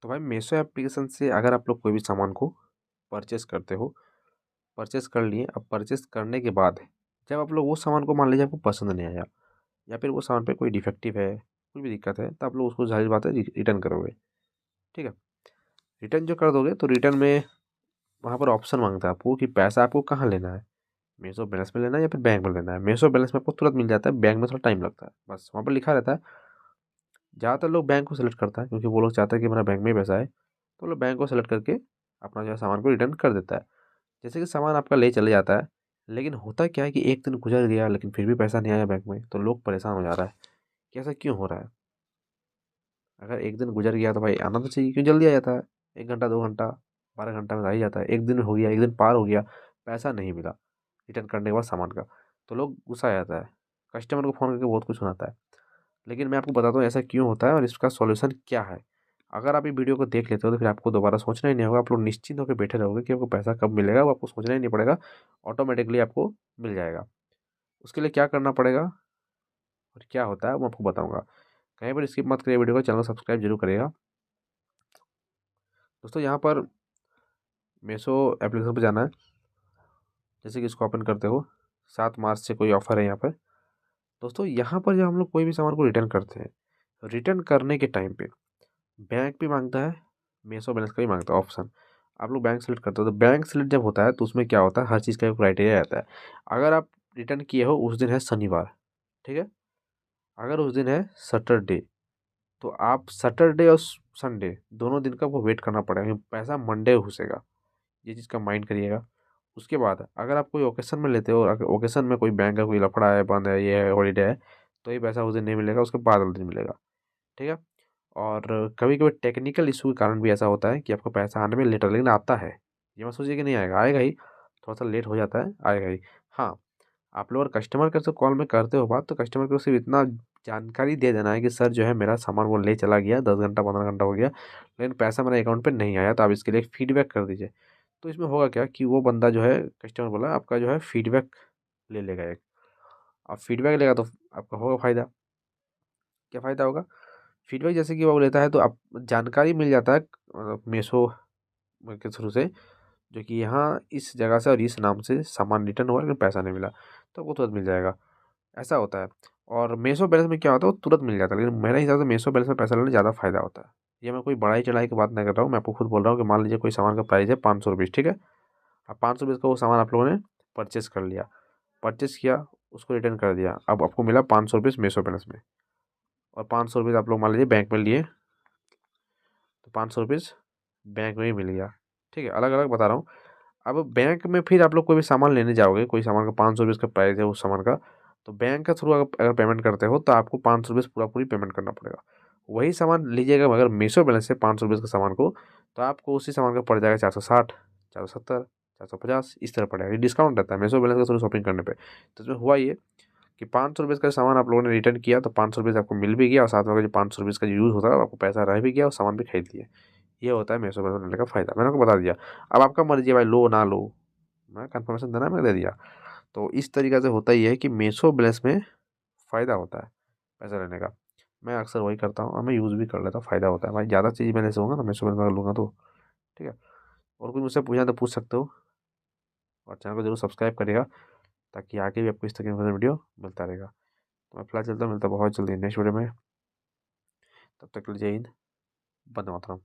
तो भाई मीशो एप्लीकेशन से अगर आप लोग कोई भी सामान को परचेस करते हो, परचेस कर लिए। अब परचेस करने के बाद जब आप लोग वो सामान को मान लीजिए आपको पसंद नहीं आया या फिर वो सामान पे कोई डिफेक्टिव है, कोई भी दिक्कत है, तो आप लोग उसको ज़ाहिर बात है रिटर्न करोगे। ठीक है। रिटर्न जो कर दोगे तो रिटर्न में वहाँ पर ऑप्शन मांगता है आपको कि पैसा आपको कहाँ लेना है, मीशो बैलेंस में लेना है या फिर बैंक में लेना है। मीशो बैलेंस में आपको तुरंत मिल जाता है, बैंक में थोड़ा टाइम लगता है, बस वहाँ पर लिखा रहता है। ज़्यादातर लोग बैंक को सेलेक्ट करता है क्योंकि वो लोग चाहते हैं कि मेरा बैंक में ही पैसा है, तो वो लोग बैंक को सेलेक्ट करके अपना जो है सामान को रिटर्न कर देता है। जैसे कि सामान आपका ले चले जाता है, लेकिन होता क्या है कि एक दिन गुजर गया लेकिन फिर भी पैसा नहीं आया बैंक में, तो लोग परेशान हो जा रहा है कि ऐसा क्यों हो रहा है। अगर एक दिन गुजर गया तो भाई आना तो चाहिए, क्यों जल्दी आ जाता है। 1 घंटा 2 घंटा 12 घंटा में आ ही जाता है। एक दिन हो गया, एक दिन पार हो गया, पैसा नहीं मिला रिटर्न करने के बाद सामान का, तो लोग गुस्सा आ जाता है, कस्टमर को फ़ोन करके बहुत कुछ सुनाता है। लेकिन मैं आपको बताता हूँ ऐसा क्यों होता है और इसका सॉल्यूशन क्या है। अगर आप ये वीडियो को देख लेते हो तो फिर आपको दोबारा सोचना ही नहीं होगा, आप लोग निश्चिंत होकर बैठे रहोगे कि आपको पैसा कब मिलेगा, वो आपको सोचना ही नहीं पड़ेगा, ऑटोमेटिकली आपको मिल जाएगा। उसके लिए क्या करना पड़ेगा और क्या होता है वो आपको बताऊंगा। कहीं पर स्किप मत करिए वीडियो को, चैनल सब्सक्राइब जरूर करिएगा। दोस्तों यहाँ पर मीशो एप्लीकेशन पर जाना है। जैसे कि इसको ओपन करते हो, 7 मार्च से कोई ऑफर है यहाँ पर। दोस्तों यहाँ पर जब हम लोग कोई भी सामान को रिटर्न करते हैं, रिटर्न करने के टाइम पे बैंक भी मांगता है, मीशो बैलेंस का भी मांगता है ऑप्शन। आप लोग बैंक सेलेक्ट करते हो, तो बैंक सेलेक्ट जब होता है तो उसमें क्या होता है, हर चीज़ का एक क्राइटेरिया रहता है। अगर आप रिटर्न किए हो उस दिन है शनिवार, ठीक है, अगर उस दिन है सैटरडे, तो आप सैटरडे और संडे दोनों दिन का वो वेट करना पड़ेगा क्योंकि पैसा मंडे घुसेगा। ये चीज़ का माइंड करिएगा। उसके बाद अगर आप कोई ओकेशन में लेते हो और अगर ओकेशन में कोई बैंक का कोई लफड़ा है, बंद है, ये है, हॉलीडे है, तो ये पैसा उस दिन नहीं मिलेगा, उसके बाद वाले दिन मिलेगा। ठीक है। और कभी कभी टेक्निकल इशू के कारण भी ऐसा होता है कि आपको पैसा आने में लेट, लेकिन आता है। ये मत सोचिए कि नहीं आएगा, आएगा ही, थोड़ा सा लेट हो जाता है, आएगा ही। हाँ, आप लोग अगर कस्टमर केयर से कॉल में करते हो बात, तो कस्टमर केयर को सिर्फ इतना जानकारी दे देना है कि सर जो है मेरा सामान वो ले चला गया, 10 घंटा 15 घंटा हो गया लेकिन पैसा मेरे अकाउंट पे नहीं आया, तो आप इसके लिए फीडबैक कर दीजिए। तो इसमें होगा क्या कि वो बंदा जो है, कस्टमर बोला, आपका जो है फीडबैक ले लेगा एक। आप फीडबैक लेगा तो आपका होगा फ़ायदा। क्या फ़ायदा होगा? फीडबैक जैसे कि वो लेता है तो आप जानकारी मिल जाता है मीशो के थ्रू से, जो कि यहाँ इस जगह से और इस नाम से सामान रिटर्न हुआ लेकिन पैसा नहीं मिला, तो वो तुरंत मिल जाएगा। ऐसा होता है। और मीशो बैलेंस में क्या होता है, वो तुरंत मिल जाता है, लेकिन मेरे हिसाब से मीशो बैलेंस में पैसा लेना ज़्यादा फ़ायदा होता है। ये मैं कोई बढ़ाई चढ़ाई की बात नहीं कर रहा हूँ, मैं आपको खुद बोल रहा हूँ कि मान लीजिए कोई सामान का प्राइस है 500 रुपीज़, ठीक है। अब 500 रुपीज़ का वो सामान आप लोगों ने परचेस कर लिया, परचेस किया, उसको रिटर्न कर दिया, अब आपको मिला 500 रुपीज़ मीशो बैलेंस में, और 500 रुपीज़ आप लोग मान लीजिए बैंक में लिए, तो 500 रुपीज़ बैंक में ही मिल गया। ठीक है, अलग अलग बता रहा हूँ। अब बैंक में फिर आप लोग कोई भी सामान लेने जाओगे, कोई सामान का 500 रुपीज़ का प्राइस है उस सामान का, तो बैंक के थ्रू अगर पेमेंट करते हो तो आपको 500 रुपीज़ पूरा पूरी पेमेंट करना पड़ेगा। वही सामान लीजिएगा मगर मीशो बैलेंस से 500 रुपीज़ का सामान को, तो आपको उसी सामान का पड़ जाएगा 460, 470, 450, इस तरह पड़ेगा। ये डिस्काउंट रहता है मीशो बैलेंस के थ्रू शॉपिंग करने पे। तो इसमें हुआ ये कि 500 रुपीज़ का सामान आप लोगों ने रिटर्न किया तो 500 रुपीज़ आपको मिल भी गया, और साथ में जो 500 रुपीज़ का जो यूज़ होता है आपको पैसा रह भी गया और सामान भी खरीद लिया। ये होता है मीशो बैलेंस लेने का फ़ायदा, मैंने आपको बता दिया। अब आपका मर्जी है भाई, लो ना लो, मैं कन्फर्मेशन देना है, मैंने दे दिया। तो इस तरीक़े से होता ही है कि मीशो बैलेंस में फ़ायदा होता है पैसा लेने का। मैं अक्सर वही करता हूँ और मैं यूज़ भी कर लेता हूँ, फ़ायदा होता है भाई। ज़्यादा चीज़ मैं ऐसे होगा ना मीशो बैलेंस में लूँगा तो। ठीक है। और कुछ मुझसे पूछना तो पूछ सकते हो, और चैनल को जरूर सब्सक्राइब करिएगा ताकि आगे भी आपको इस तरह की वीडियो मिलता रहेगा। तो मैं फिलहाल चलता हूँ, मिलता बहुत जल्दी नेक्स्ट वीडियो में। तब तक के लिए जय हिंद, वंदे मातरम।